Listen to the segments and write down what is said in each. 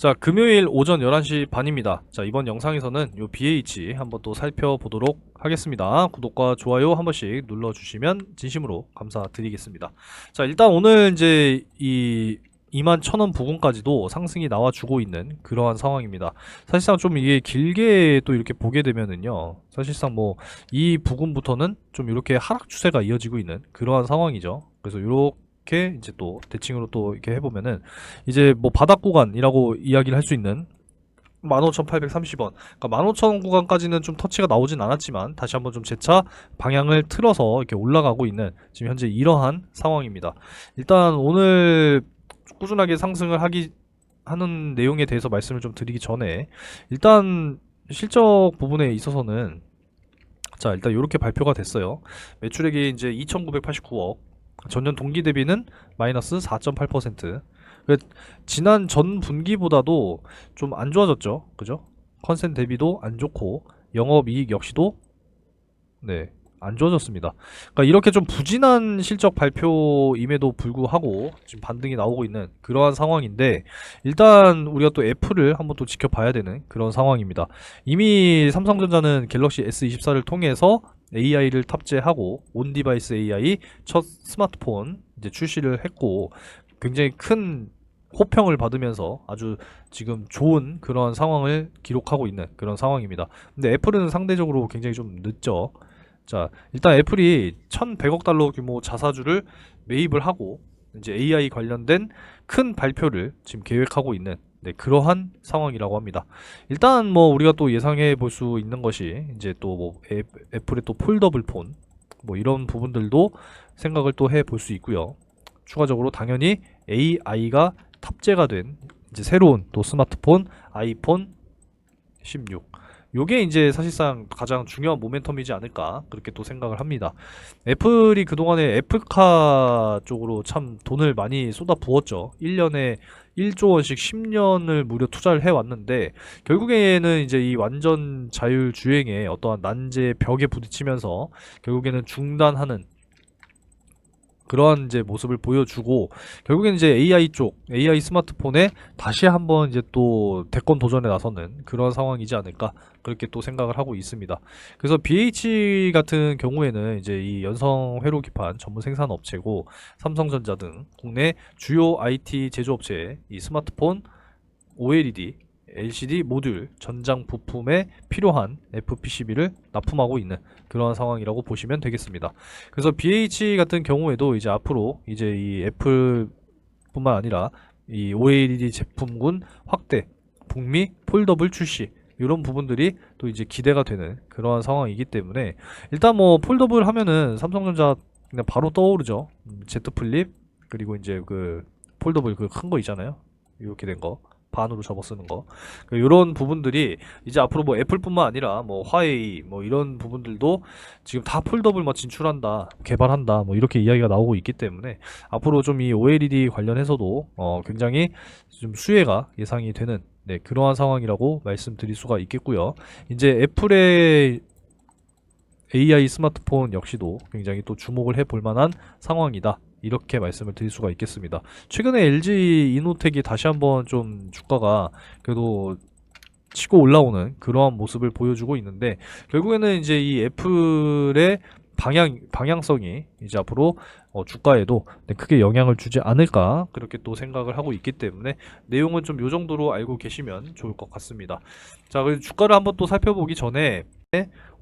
자, 금요일 오전 11시 반입니다. 자, 이번 영상에서는 요 BH 한번 또 살펴보도록 하겠습니다. 구독과 좋아요 한 번씩 눌러주시면 진심으로 감사드리겠습니다. 자, 일단 오늘 이제 이 21,000원 부근까지도 상승이 나와주고 있는 그러한 상황입니다. 사실상 좀 이게 길게 또 이렇게 보게 되면은요, 사실상 뭐 이 부근부터는 좀 이렇게 하락 추세가 이어지고 있는 그러한 상황이죠. 그래서 이렇게 이제 또 대칭으로 또 이렇게 해보면은 이제 뭐 바닥 구간이라고 이야기를 할 수 있는 15,830원, 그러니까 15,000원 구간까지는 좀 터치가 나오진 않았지만 다시 한번 좀 재차 방향을 틀어서 이렇게 올라가고 있는 지금 현재 이러한 상황입니다. 일단 오늘 꾸준하게 상승을 하는 내용에 대해서 말씀을 좀 드리기 전에 일단 실적 부분에 있어서는 자, 일단 이렇게 발표가 됐어요. 매출액이 이제 2,989억, 전년 동기 대비는 마이너스 4.8%. 지난 전 분기보다도 좀 안 좋아졌죠. 그죠? 컨센 대비도 안 좋고 영업이익 역시도 네, 안 좋아졌습니다. 그러니까 이렇게 좀 부진한 실적 발표임에도 불구하고 지금 반등이 나오고 있는 그러한 상황인데, 일단 우리가 또 애플을 한번 또 지켜봐야 되는 그런 상황입니다. 이미 삼성전자는 갤럭시 S24를 통해서 AI를 탑재하고 온 디바이스 AI 첫 스마트폰 이제 출시를 했고, 굉장히 큰 호평을 받으면서 아주 지금 좋은 그런 상황을 기록하고 있는 그런 상황입니다. 근데 애플은 상대적으로 굉장히 좀 늦죠. 자, 일단 애플이 1,100억 달러 규모 자사주를 매입을 하고 이제 AI 관련된 큰 발표를 지금 계획하고 있는 그러한 상황이라고 합니다. 일단 뭐 우리가 또 예상해 볼 수 있는 것이 이제 또 뭐 애플의 또 폴더블 폰 뭐 이런 부분들도 생각을 또 해 볼 수 있고요. 추가적으로 당연히 AI가 탑재가 된 이제 새로운 또 스마트폰 아이폰 16, 요게 이제 사실상 가장 중요한 모멘텀이지 않을까 그렇게 또 생각을 합니다. 애플이 그동안에 애플카 쪽으로 참 돈을 많이 쏟아 부었죠. 1년에 1조 원씩 10년을 무려 투자를 해왔는데, 결국에는 이제 이 완전 자율 주행의 어떠한 난제 벽에 부딪히면서 결국에는 중단하는 그러한 이제 모습을 보여주고, 결국엔 이제 AI 쪽, AI 스마트폰에 다시 한번 이제 또 대권 도전에 나서는 그런 상황이지 않을까 그렇게 또 생각을 하고 있습니다. 그래서 BH 같은 경우에는 이제 이 연성 회로 기판 전문 생산 업체고, 삼성전자 등 국내 주요 IT 제조업체의 이 스마트폰 OLED LCD 모듈 전장 부품에 필요한 FPCB를 납품하고 있는 그러한 상황이라고 보시면 되겠습니다. 그래서 BH 같은 경우에도 이제 앞으로 이제 이 애플뿐만 아니라 이 OLED 제품군 확대, 북미 폴더블 출시, 이런 부분들이 또 이제 기대가 되는 그러한 상황이기 때문에, 일단 뭐 폴더블 하면은 삼성전자 그냥 바로 떠오르죠. Z 플립, 그리고 이제 그 폴더블 그 큰 거 있잖아요. 이렇게 된 거. 반으로 접어 쓰는 거. 이런 부분들이 이제 앞으로 뭐 애플뿐만 아니라 뭐 화웨이 뭐 이런 부분들도 지금 다 폴더블 뭐 진출한다, 개발한다, 뭐 이렇게 이야기가 나오고 있기 때문에 앞으로 좀 이 OLED 관련해서도 굉장히 좀 수혜가 예상이 되는 그러한 상황이라고 말씀드릴 수가 있겠고요. 이제 애플의 AI 스마트폰 역시도 굉장히 또 주목을 해볼 만한 상황이다, 이렇게 말씀을 드릴 수가 있겠습니다. 최근에 LG 이노텍이 다시 한번 좀 주가가 그래도 치고 올라오는 그러한 모습을 보여주고 있는데, 결국에는 이제 이 애플의 방향성이 이제 앞으로 주가에도 크게 영향을 주지 않을까 그렇게 또 생각을 하고 있기 때문에, 내용은 좀 요 정도로 알고 계시면 좋을 것 같습니다. 자, 그래서 주가를 한번 또 살펴보기 전에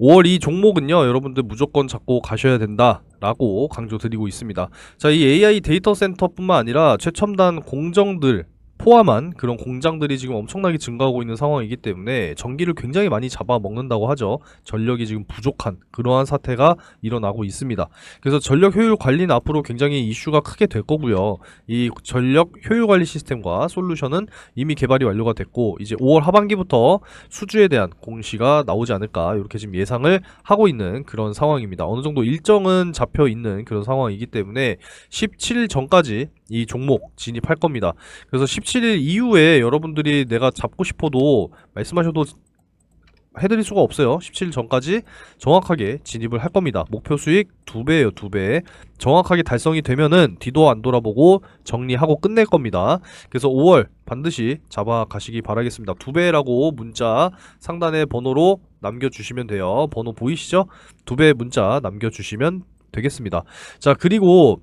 5월 이 종목은요, 여러분들 무조건 잡고 가셔야 된다라고 강조드리고 있습니다. 자, 이 AI 데이터 센터뿐만 아니라 최첨단 공정들 포함한 그런 공장들이 지금 엄청나게 증가하고 있는 상황이기 때문에 전기를 굉장히 많이 잡아먹는다고 하죠. 전력이 지금 부족한 그러한 사태가 일어나고 있습니다. 그래서 전력 효율 관리는 앞으로 굉장히 이슈가 크게 될 거고요. 이 전력 효율 관리 시스템과 솔루션은 이미 개발이 완료가 됐고, 이제 5월 하반기부터 수주에 대한 공시가 나오지 않을까 이렇게 지금 예상을 하고 있는 그런 상황입니다. 어느 정도 일정은 잡혀 있는 그런 상황이기 때문에 17일 전까지 이 종목 진입할 겁니다. 그래서 17일 이후에 여러분들이 내가 잡고 싶어도 말씀하셔도 해드릴 수가 없어요. 17일 전까지 정확하게 진입을 할 겁니다. 목표 수익 2배예요, 2배. 정확하게 달성이 되면은 뒤도 안 돌아보고 정리하고 끝낼 겁니다. 그래서 5월 반드시 잡아 가시기 바라겠습니다. 2배라고 문자 상단에 번호로 남겨주시면 돼요. 번호 보이시죠? 2배 문자 남겨주시면 되겠습니다. 자, 그리고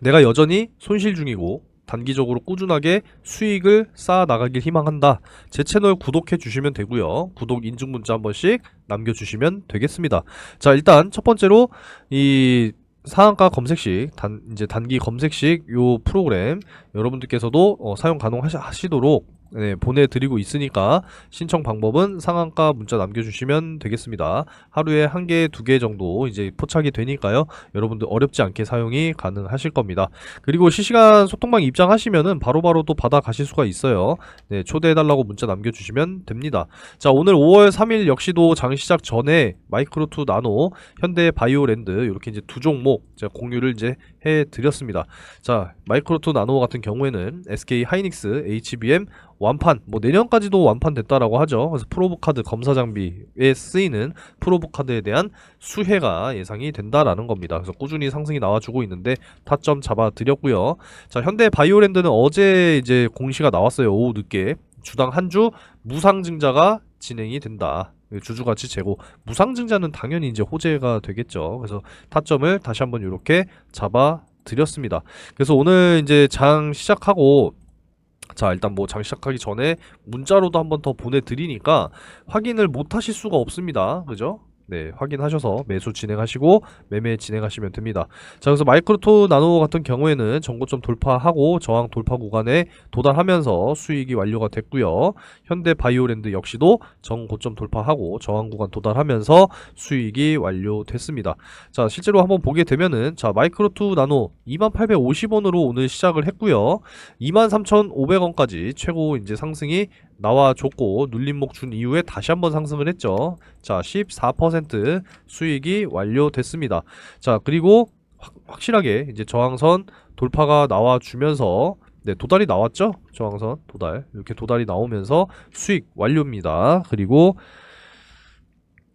내가 여전히 손실 중이고 단기적으로 꾸준하게 수익을 쌓아 나가길 희망한다. 제 채널 구독해 주시면 되고요. 구독 인증 문자 한 번씩 남겨주시면 되겠습니다. 자, 일단 첫 번째로 이 상한가 검색식, 이제 단기 검색식 요 프로그램 여러분들께서도 사용 가능하시도록 보내드리고 있으니까 신청 방법은 상한가 문자 남겨주시면 되겠습니다. 하루에 1개, 2개 정도 이제 포착이 되니까요. 여러분들 어렵지 않게 사용이 가능하실 겁니다. 그리고 실시간 소통방 입장하시면은 바로바로 또 받아 가실 수가 있어요. 네, 초대해달라고 문자 남겨주시면 됩니다. 자, 오늘 5월 3일 역시도 장 시작 전에 마이크로2 나노, 현대 바이오랜드 이렇게 이제 두 종목 제가 공유를 이제 해드렸습니다. 자, 마이크로2 나노 같은 경우에는 SK 하이닉스, HBM 완판, 뭐 내년까지도 완판됐다라고 하죠. 그래서 프로브 카드 검사 장비에 쓰이는 프로브 카드에 대한 수혜가 예상이 된다라는 겁니다. 그래서 꾸준히 상승이 나와주고 있는데 타점 잡아드렸고요. 자, 현대 바이오랜드는 어제 이제 공시가 나왔어요. 오후 늦게 주당 한 주 무상증자가 진행이 된다. 주주가치 재고, 무상증자는 당연히 이제 호재가 되겠죠. 그래서 타점을 다시 한번 이렇게 잡아 드렸습니다. 그래서 오늘 이제 장 시작하고, 자, 일단 뭐 장 시작하기 전에 문자로도 한번 더 보내드리니까 확인을 못 하실 수가 없습니다. 그죠? 네, 확인하셔서 매수 진행하시고 매매 진행하시면 됩니다. 자, 그래서 마이크로2 나노 같은 경우에는 전고점 돌파하고 저항 돌파 구간에 도달하면서 수익이 완료가 됐고요. 현대 바이오랜드 역시도 전고점 돌파하고 저항 구간 도달하면서 수익이 완료됐습니다. 자, 실제로 한번 보게 되면은, 자, 마이크로2 나노 2850원으로 오늘 시작을 했고요. 23,500원까지 최고 이제 상승이 나와줬고 눌림목 준 이후에 다시 한번 상승을 했죠. 자, 14% 수익이 완료됐습니다. 자, 그리고 확실하게 이제 저항선 돌파가 나와주면서, 네, 도달이 나왔죠? 저항선 도달, 이렇게 도달이 나오면서 수익 완료입니다. 그리고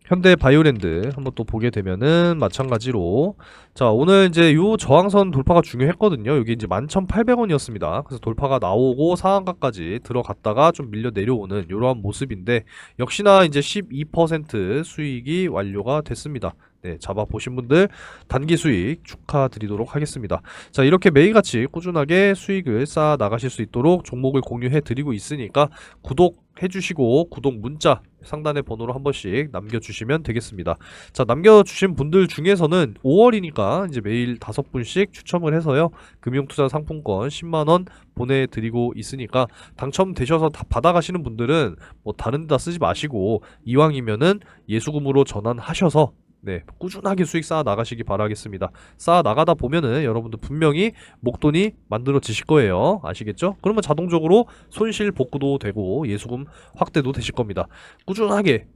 현대 바이오랜드 한번 또 보게 되면은 마찬가지로, 자, 오늘 이제 요 저항선 돌파가 중요했거든요. 여기 이제 11,800원이었습니다. 그래서 돌파가 나오고 상한가까지 들어갔다가 좀 밀려 내려오는 이러한 모습인데, 역시나 이제 12% 수익이 완료가 됐습니다. 네, 잡아보신 분들 단기 수익 축하드리도록 하겠습니다. 자, 이렇게 매일같이 꾸준하게 수익을 쌓아 나가실 수 있도록 종목을 공유해 드리고 있으니까 구독해주시고 구독 문자 상단의 번호로 한 번씩 남겨주시면 되겠습니다. 자, 남겨주신 분들 중에서는 5월이니까 이제 매일 5분씩 추첨을 해서요, 금융투자 상품권 10만원 보내드리고 있으니까 당첨되셔서 다 받아가시는 분들은 뭐 다른 데다 쓰지 마시고 이왕이면은 예수금으로 전환하셔서, 네, 꾸준하게 수익 쌓아 나가시기 바라겠습니다. 쌓아 나가다 보면은 여러분들 분명히 목돈이 만들어지실 거예요. 아시겠죠? 그러면 자동적으로 손실 복구도 되고 예수금 확대도 되실 겁니다. 꾸준하게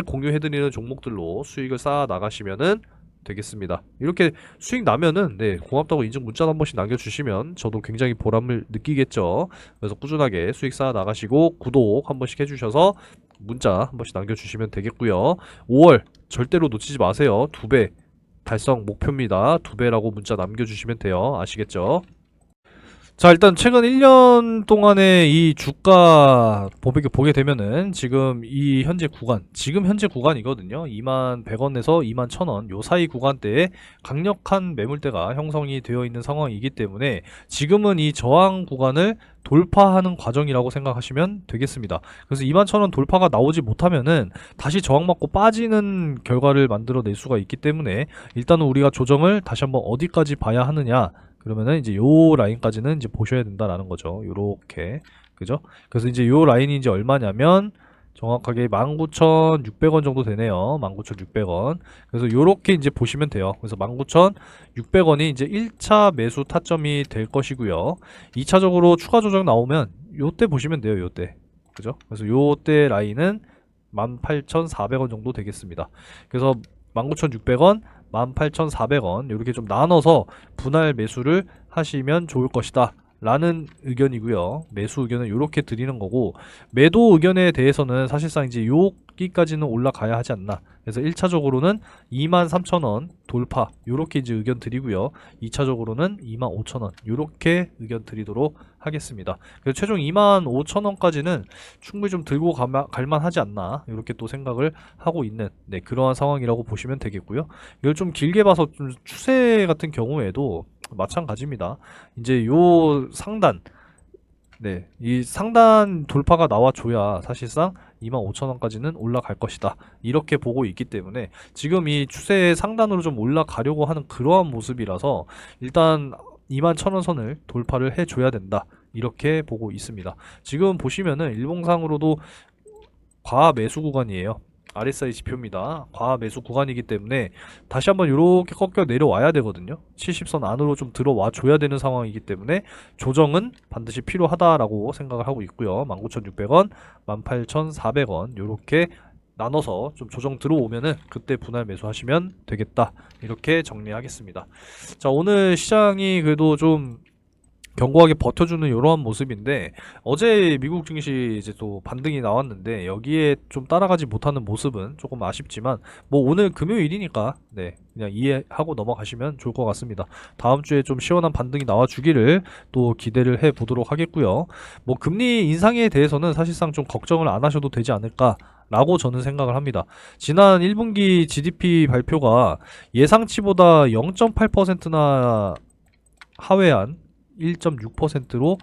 공유해드리는 종목들로 수익을 쌓아 나가시면은 되겠습니다. 이렇게 수익 나면은, 네, 고맙다고 인증 문자 한 번씩 남겨주시면 저도 굉장히 보람을 느끼겠죠. 그래서 꾸준하게 수익 쌓아 나가시고 구독 한 번씩 해주셔서 문자 한 번씩 남겨주시면 되겠고요. 5월 절대로 놓치지 마세요. 2배 달성 목표입니다. 2배라고 문자 남겨주시면 돼요. 아시겠죠? 자, 일단 최근 1년 동안의 이 주가 보게 되면은 지금 현재 구간이거든요. 21,100원에서 21,000원 요 사이 구간대에 강력한 매물대가 형성이 되어 있는 상황이기 때문에 지금은 이 저항 구간을 돌파하는 과정이라고 생각하시면 되겠습니다. 그래서 21,000원 돌파가 나오지 못하면은 다시 저항받고 빠지는 결과를 만들어낼 수가 있기 때문에 일단은 우리가 조정을 다시 한번 어디까지 봐야 하느냐, 그러면은 이제 요 라인까지는 이제 보셔야 된다라는 거죠. 요렇게. 그죠? 그래서 이제 요 라인이 이제 얼마냐면 정확하게 19,600원 정도 되네요. 19,600원. 그래서 요렇게 이제 보시면 돼요. 그래서 19,600원이 이제 1차 매수 타점이 될 것이고요. 2차적으로 추가 조정 나오면 요때 보시면 돼요. 요때. 그죠? 그래서 요때 라인은 18,400원 정도 되겠습니다. 그래서 19,600원, 18,400원 이렇게 좀 나눠서 분할 매수를 하시면 좋을 것이다 라는 의견이고요. 매수 의견은 이렇게 드리는 거고, 매도 의견에 대해서는 사실상 이제 여기까지는 올라가야 하지 않나. 그래서 1차적으로는 23,000원 돌파 요렇게 이제 의견 드리고요. 2차적으로는 25,000원 요렇게 의견 드리도록 하겠습니다. 그래서 최종 25,000원까지는 충분히 좀 들고 갈만 하지 않나 이렇게 또 생각을 하고 있는 그러한 상황이라고 보시면 되겠고요. 이걸 좀 길게 봐서 좀 추세 같은 경우에도 마찬가지입니다. 이제 요 상단, 이 상단 돌파가 나와줘야 사실상 25,000원까지는 올라갈 것이다 이렇게 보고 있기 때문에 지금 이 추세의 상단으로 좀 올라가려고 하는 그러한 모습이라서 일단 21,000원 선을 돌파를 해줘야 된다 이렇게 보고 있습니다. 지금 보시면은 일봉상으로도 과매수 구간이에요. RSI 지표입니다. 과매수 구간이기 때문에 다시 한번 이렇게 꺾여 내려와야 되거든요. 70선 안으로 좀 들어와 줘야 되는 상황이기 때문에 조정은 반드시 필요하다라고 생각을 하고 있고요. 19,600원, 18,400원 이렇게 나눠서 좀 조정 들어오면은 그때 분할 매수하시면 되겠다 이렇게 정리하겠습니다. 자, 오늘 시장이 그래도 좀 견고하게 버텨주는 이러한 모습인데 어제 미국 증시 이제 또 반등이 나왔는데 여기에 좀 따라가지 못하는 모습은 조금 아쉽지만 뭐 오늘 금요일이니까 그냥 이해하고 넘어가시면 좋을 것 같습니다. 다음 주에 좀 시원한 반등이 나와주기를 또 기대를 해 보도록 하겠고요. 뭐 금리 인상에 대해서는 사실상 좀 걱정을 안 하셔도 되지 않을까 라고 저는 생각을 합니다. 지난 1분기 GDP 발표가 예상치보다 0.8%나 하회한 1.6%로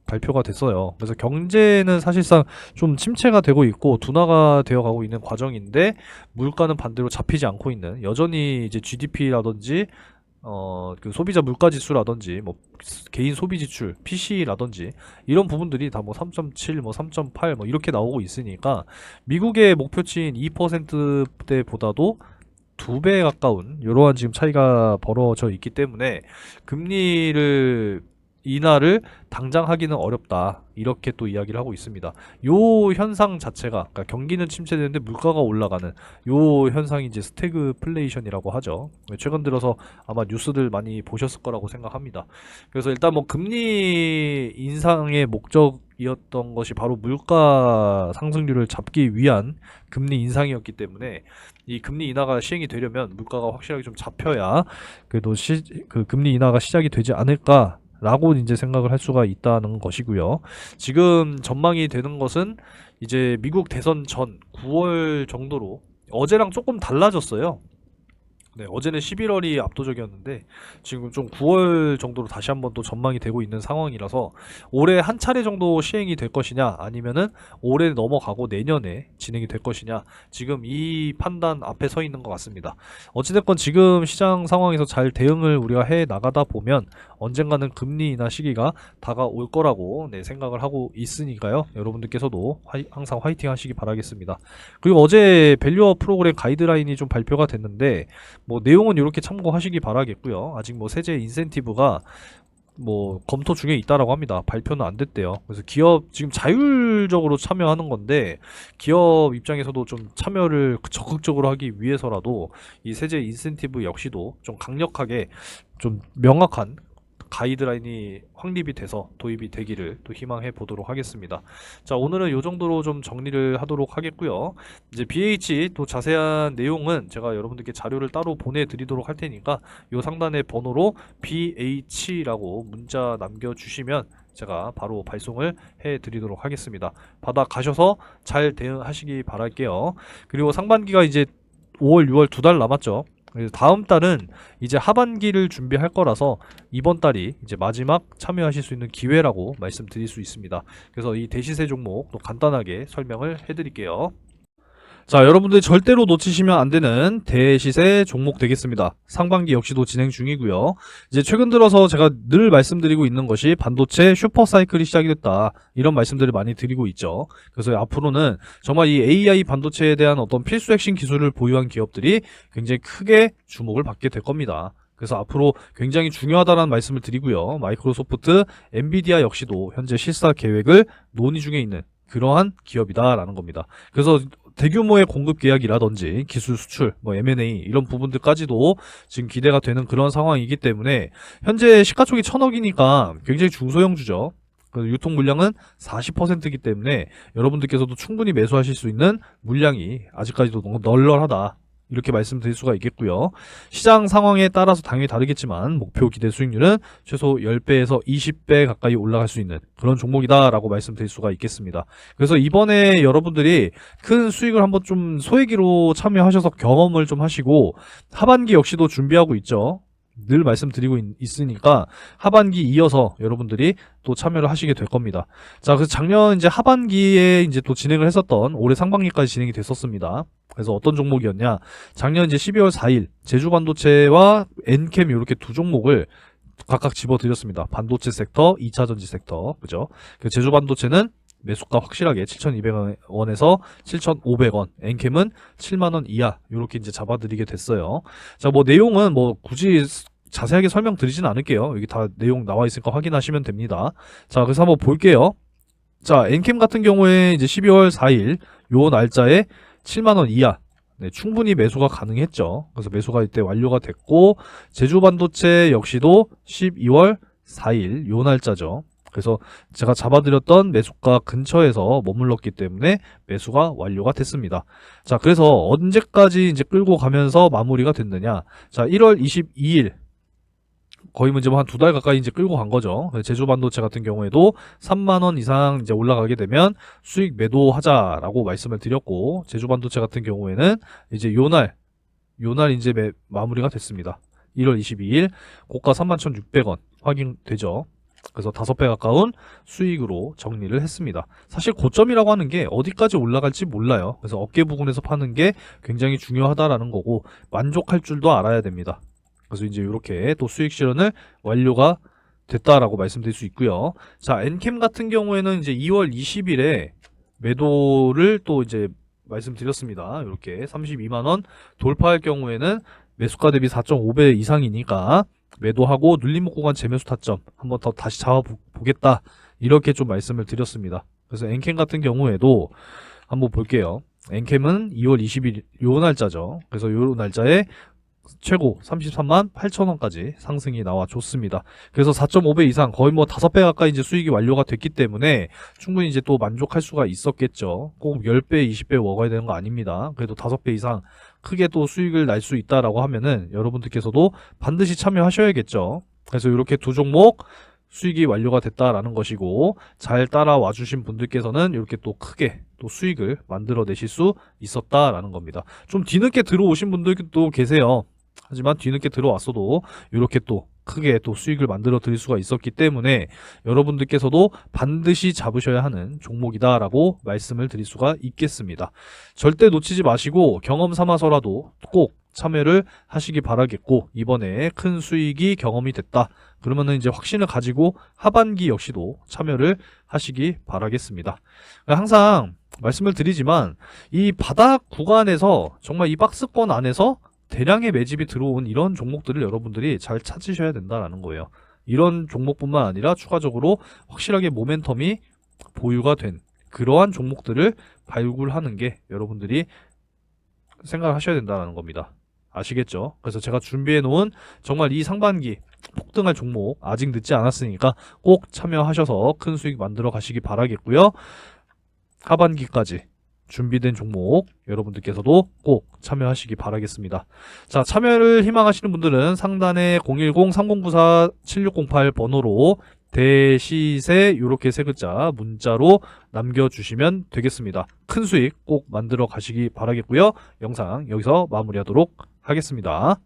발표가 됐어요. 그래서 경제는 사실상 좀 침체가 되고 있고 둔화가 되어 가고 있는 과정인데 물가는 반대로 잡히지 않고 있는, 여전히 이제 GDP라든지 그 소비자 물가 지수라든지 뭐 개인 소비 지출 PC라든지 이런 부분들이 다 뭐 3.7, 뭐 3.8 뭐 이렇게 나오고 있으니까 미국의 목표치인 2%대보다도 2배 가까운 이러한 지금 차이가 벌어져 있기 때문에 금리를 인하를 당장 하기는 어렵다 이렇게 또 이야기를 하고 있습니다. 요 현상 자체가, 그러니까 경기는 침체되는데 물가가 올라가는 요 현상이 이제 스태그플레이션이라고 하죠. 최근 들어서 아마 뉴스들 많이 보셨을 거라고 생각합니다. 그래서 일단 뭐 금리 인상의 목적이었던 것이 바로 물가 상승률을 잡기 위한 금리 인상이었기 때문에 이 금리 인하가 시행이 되려면 물가가 확실하게 좀 잡혀야 그래도 그 금리 인하가 시작이 되지 않을까 라고 이제 생각을 할 수가 있다는 것이고요. 지금 전망이 되는 것은 이제 미국 대선 전 9월 정도로, 어제랑 조금 달라졌어요. 어제는 11월이 압도적이었는데 지금 좀 9월 정도로 다시 한번 또 전망이 되고 있는 상황이라서 올해 한 차례 정도 시행이 될 것이냐 아니면은 올해 넘어가고 내년에 진행이 될 것이냐, 지금 이 판단 앞에 서 있는 것 같습니다. 어찌됐건 지금 시장 상황에서 잘 대응을 우리가 해 나가다 보면 언젠가는 금리 인하 시기가 다가올 거라고 생각을 하고 있으니까요. 여러분들께서도 항상 화이팅 하시기 바라겠습니다. 그리고 어제 밸류업 프로그램 가이드라인이 좀 발표가 됐는데 뭐 내용은 이렇게 참고하시기 바라겠고요. 아직 뭐 세제 인센티브가 뭐 검토 중에 있다라고 합니다. 발표는 안 됐대요. 그래서 기업 지금 자율적으로 참여하는 건데 기업 입장에서도 좀 참여를 적극적으로 하기 위해서라도 이 세제 인센티브 역시도 좀 강력하게 좀 명확한 가이드라인이 확립이 돼서 도입이 되기를 또 희망해 보도록 하겠습니다. 자, 오늘은 이 정도로 좀 정리를 하도록 하겠고요. 이제 BH 또 자세한 내용은 제가 여러분들께 자료를 따로 보내드리도록 할 테니까 이 상단의 번호로 BH라고 문자 남겨주시면 제가 바로 발송을 해드리도록 하겠습니다. 받아 가셔서 잘 대응하시기 바랄게요. 그리고 상반기가 이제 5월, 6월 2달 남았죠. 다음 달은 이제 하반기를 준비할 거라서 이번 달이 이제 마지막 참여하실 수 있는 기회라고 말씀드릴 수 있습니다. 그래서 이 대시세 종목 또 간단하게 설명을 해드릴게요. 자, 여러분들이 절대로 놓치시면 안 되는 대시세 종목 되겠습니다. 상반기 역시도 진행 중이고요. 이제 최근 들어서 제가 늘 말씀드리고 있는 것이 반도체 슈퍼사이클이 시작이 됐다, 이런 말씀들을 많이 드리고 있죠. 그래서 앞으로는 정말 이 AI 반도체에 대한 어떤 필수 핵심 기술을 보유한 기업들이 굉장히 크게 주목을 받게 될 겁니다. 그래서 앞으로 굉장히 중요하다는 말씀을 드리고요. 마이크로소프트, 엔비디아 역시도 현재 실사 계획을 논의 중에 있는 그러한 기업이다라는 겁니다. 그래서 대규모의 공급 계약이라든지 기술 수출, 뭐 M&A 이런 부분들까지도 지금 기대가 되는 그런 상황이기 때문에 현재 시가총이 1000억이니까 굉장히 중소형주죠. 유통 물량은 40%이기 때문에 여러분들께서도 충분히 매수하실 수 있는 물량이 아직까지도 너무 널널하다. 이렇게 말씀드릴 수가 있겠고요. 시장 상황에 따라서 당연히 다르겠지만 목표 기대 수익률은 최소 10배에서 20배 가까이 올라갈 수 있는 그런 종목이다라고 말씀드릴 수가 있겠습니다. 그래서 이번에 여러분들이 큰 수익을 한번 좀 소액으로 참여하셔서 경험을 좀 하시고 하반기 역시도 준비하고 있죠. 늘 말씀드리고 있으니까 하반기 이어서 여러분들이 또 참여를 하시게 될 겁니다. 자, 그래서 작년 이제 하반기에 이제 또 진행을 했었던 올해 상반기까지 진행이 됐었습니다. 그래서 어떤 종목이었냐? 작년 이제 12월 4일 제주반도체와 엔캠 이렇게 두 종목을 각각 집어드렸습니다. 반도체 섹터, 2차전지 섹터, 그죠? 그 제주반도체는 매수가 확실하게 7,200원에서 7,500원, 엔캠은 7만원 이하 이렇게 이제 잡아드리게 됐어요. 자, 뭐 내용은 뭐 굳이 자세하게 설명드리진 않을게요. 여기 다 내용 나와 있으니까 확인하시면 됩니다. 자, 그래서 한번 볼게요. 자, 엔캠 같은 경우에 이제 12월 4일 요 날짜에 7만원 이하, 네, 충분히 매수가 가능했죠. 그래서 매수가 이때 완료가 됐고, 제주반도체 역시도 12월 4일 요 날짜죠. 그래서 제가 잡아드렸던 매수가 근처에서 머물렀기 때문에 매수가 완료가 됐습니다. 자, 그래서 언제까지 이제 끌고 가면서 마무리가 됐느냐. 자, 1월 22일. 거의 뭐 이제 한 두 달 가까이 이제 끌고 간 거죠. 제주 반도체 같은 경우에도 3만 원 이상 이제 올라가게 되면 수익 매도하자라고 말씀을 드렸고, 제주 반도체 같은 경우에는 이제 요날 이제 마무리가 됐습니다. 1월 22일 고가 31,600원 확인되죠. 그래서 5배 가까운 수익으로 정리를 했습니다. 사실 고점이라고 하는 게 어디까지 올라갈지 몰라요. 그래서 어깨 부근에서 파는 게 굉장히 중요하다라는 거고, 만족할 줄도 알아야 됩니다. 그래서 이제 이렇게 또 수익 실현을 완료가 됐다라고 말씀드릴 수 있고요. 자, 엔캠 같은 경우에는 이제 2월 20일에 매도를 또 이제 말씀드렸습니다. 이렇게 32만원 돌파할 경우에는 매수가 대비 4.5배 이상이니까 매도하고 눌림목 구간 재매수 타점 한번 더 다시 잡아보겠다, 이렇게 좀 말씀을 드렸습니다. 그래서 엔캠 같은 경우에도 한번 볼게요. 엔캠은 2월 20일 요 날짜죠. 그래서 요 날짜에 최고 33만 8천원까지 상승이 나와줬습니다. 그래서 4.5배 이상, 거의 뭐 5배 가까이 이제 수익이 완료가 됐기 때문에 충분히 이제 또 만족할 수가 있었겠죠. 꼭 10배, 20배 먹어야 되는 거 아닙니다. 그래도 5배 이상 크게 또 수익을 날 수 있다라고 하면은 여러분들께서도 반드시 참여하셔야겠죠. 그래서 이렇게 두 종목 수익이 완료가 됐다라는 것이고, 잘 따라와 주신 분들께서는 이렇게 또 크게 또 수익을 만들어 내실 수 있었다라는 겁니다. 좀 뒤늦게 들어오신 분들도 계세요. 하지만 뒤늦게 들어왔어도 이렇게 또 크게 또 수익을 만들어 드릴 수가 있었기 때문에 여러분들께서도 반드시 잡으셔야 하는 종목이다라고 말씀을 드릴 수가 있겠습니다. 절대 놓치지 마시고 경험 삼아서라도 꼭 참여를 하시기 바라겠고, 이번에 큰 수익이 경험이 됐다 그러면은 이제 확신을 가지고 하반기 역시도 참여를 하시기 바라겠습니다. 항상 말씀을 드리지만 이 바닥 구간에서 정말 이 박스권 안에서 대량의 매집이 들어온 이런 종목들을 여러분들이 잘 찾으셔야 된다는 거예요. 이런 종목뿐만 아니라 추가적으로 확실하게 모멘텀이 보유가 된 그러한 종목들을 발굴하는 게 여러분들이 생각을 하셔야 된다는 겁니다. 아시겠죠? 그래서 제가 준비해 놓은 정말 이 상반기 폭등할 종목 아직 늦지 않았으니까 꼭 참여하셔서 큰 수익 만들어 가시기 바라겠고요. 하반기까지 준비된 종목 여러분들께서도 꼭 참여하시기 바라겠습니다. 자, 참여를 희망하시는 분들은 상단에 010-3094-7608 번호로 대시세 이렇게 세 글자 문자로 남겨주시면 되겠습니다. 큰 수익 꼭 만들어 가시기 바라겠고요. 영상 여기서 마무리하도록 하겠습니다.